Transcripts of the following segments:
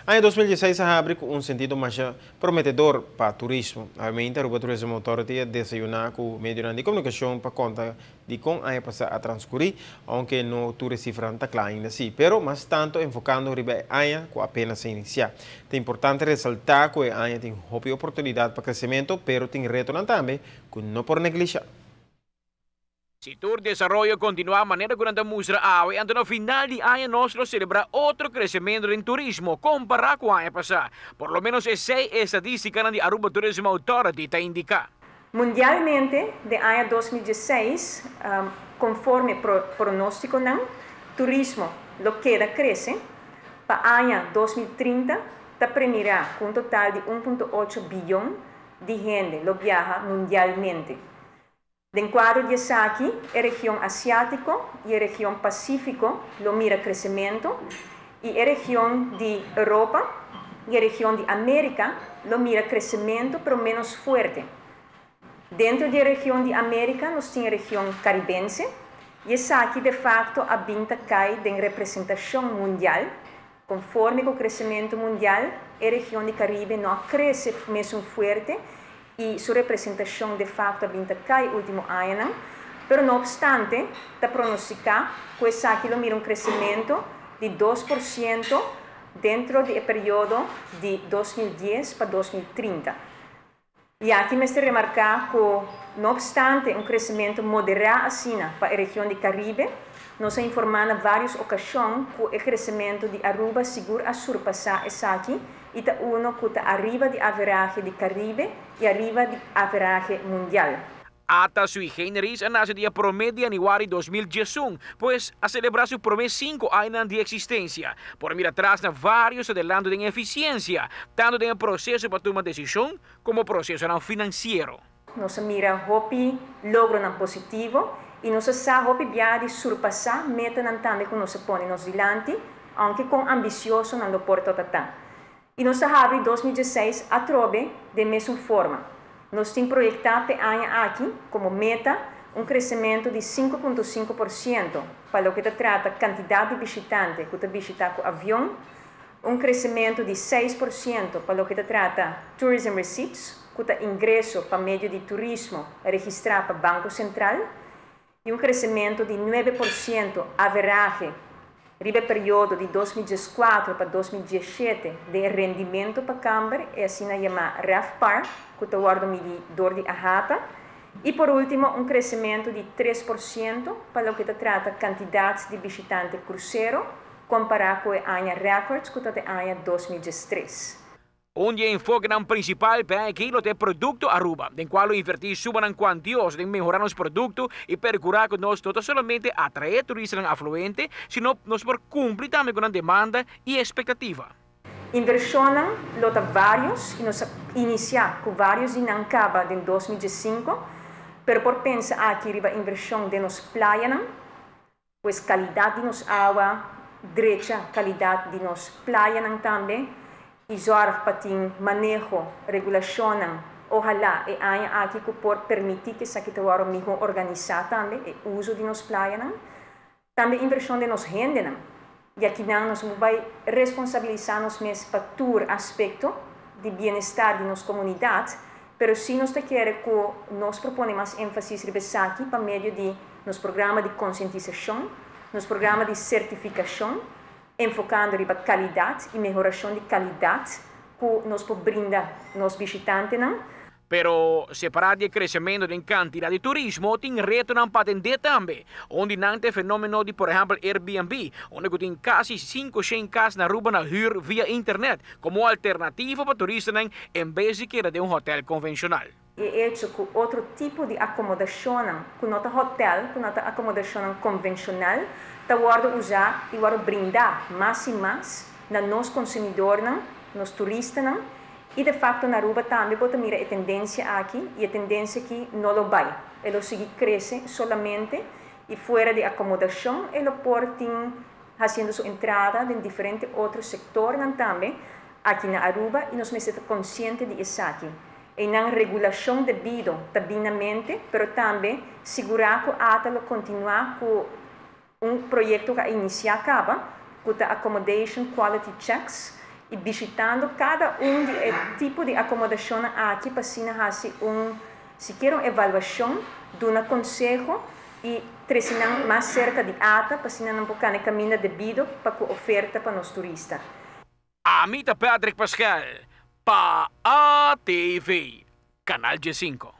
Año 2016 se abre con un sentido más prometedor para turismo. Obviamente, Aruba Tourism Authority desayuna con medio de comunicación para contar de cómo haya pasado a transcurrir, aunque no tuve cifras tan claras sí, pero más tanto enfocando en año que apenas se inicia. Es importante resaltar que el año tiene una oportunidad para crecimiento, pero tiene reto también que no por negligenciar. Si tu desarrollo continúa de manera durante mustra AVE, ante no final de año nosotros celebra otro crecimiento en turismo comparado con el año pasado. Por lo menos es 6 estadísticas de Aruba Tourism Authority te indica. Mundialmente, de año 2016, conforme pronóstico, turismo lo queda crece, para año 2030, te premirá un total de 1,8 billón de gente lo viaja mundialmente. En cuadro de aquí, la región asiático y la región pacífico lo mira crecimiento y la región de Europa y la región de América lo mira crecimiento pero menos fuerte. Dentro de la región de América nos tiene la región caribense y es aquí de facto a vinta cae en representación mundial. Conforme con el crecimiento mundial, la región de Caribe no crece mesmo fuerte y su representación de facto vinta cae último año, pero no obstante, está pronosticado que aquí lo mira un crecimiento de 2% dentro del periodo de 2010 para 2030. Y aquí me está remarcar que, no obstante un crecimiento moderado así para la región de Caribe, nos ha informado en varias ocasiones que el crecimiento de Aruba seguro a surpasar aquí y está uno que está arriba de average de Caribe y arriba de average mundial. Hasta sui generis nace día promedio anual 2011, pues a celebrar su primer 5 años de existencia. Por mirar atrás, varios adelantos en eficiencia, tanto en el proceso para tomar decisión como proceso financiero. Nos mira hopi logro positivo y nos sabe hopi de surpasar meta también que nos pone nos delante, aunque con ambicioso no lo porta tatán. Y nos abre 2016 a trove de mesma forma. Nos tem proyectado año aquí como meta un crecimiento de 5,5% para lo que se trata cantidad de visitantes que te visitan con avión, un crecimiento de 6% para lo que se trata tourism receipts, que te ingreso para medio de turismo registrado para Banco Central, y un crecimiento de 9% average ribe periodo de 2014 para 2017 de rendimento para Câmara, é assim na chama RAFPAR, que está guardando medidor de ajata. E por último, um crescimento de 3% para o que trata quantidades de visitantes cruzeiro, comparado com o ano records que está no ano 2013. Un enfoque principal para aquilo de producto Aruba, en cual invertir suban cuantiosos en mejorar los productos y procurar que nos no solamente atraer turistas afluentes, sino nos por cumplir también con la demanda y expectativa. Inversionan lota vários e nos iniciar com vários em acaba em 2015, pero por pensar aqui riba inversão de nos playas, pues qualidade de nos água, derecha qualidade de nos playas também. E zorg para manejo, regulação, ojalá e há aqui que por permitir que isso aqui tenha melhor organizado também o uso de nos playas, também inversão de nos gente, e aqui nós vamos responsabilizar nos mesmos para todo aspecto de bem-estar de nossa comunidade, pero se nós queremos que nós proponemos mais ênfase aqui para meio de nos programas de conscientização, nos programas de certificação, enfocando em qualidade e melhoração de qualidade que nos brinda nos visitantes. Pero separar de crecimiento en cantidad de turismo, tiene reto para atender también. Onde nante fenómeno de, por ejemplo, Airbnb, onde tem casi 500 casas na Aruba na huur via internet, como alternativa para turistas en vez de que de un hotel convencional. É hecho que outro tipo de acomodação, que não é hotel, que não é acomodação convencional, está usar e brindar mais e mais na nos consumidores, nos turistas, e de facto na Aruba também pode mirar a tendência aqui, e a tendência aqui não lo vai. Ela sigue cresce solamente e fora de acomodação, ela pode fazendo sua entrada em diferentes outros setores também aqui na Aruba e nós estamos conscientes de isso aqui. E na regulação devido tabinamente, pero também segurar que a continuar com proyecto que inicia acaba, que accommodation quality checks, e visitando cada tipo de acomodação aqui para se quer uma avaliação, dar um conselho e trazer mais cerca de ata para se não poder caminhar devido para a oferta para os turistas. Amita Patrick Pascal, para ATV, Canal G5.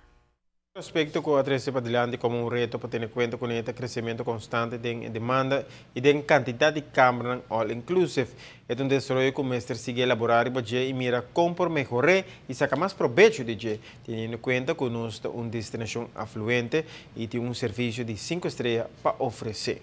Aspecto que atrás para adelante como reto para ter conta com este crescimento constante de demanda e de quantidade de câmaras all inclusive. É um desenvolvimento que o mestre sigue elaborar e mira como por melhorar e sacar mais proveito de G, tendo em conta que nós temos uma destinação afluente e tem um serviço de 5 estrelas para oferecer.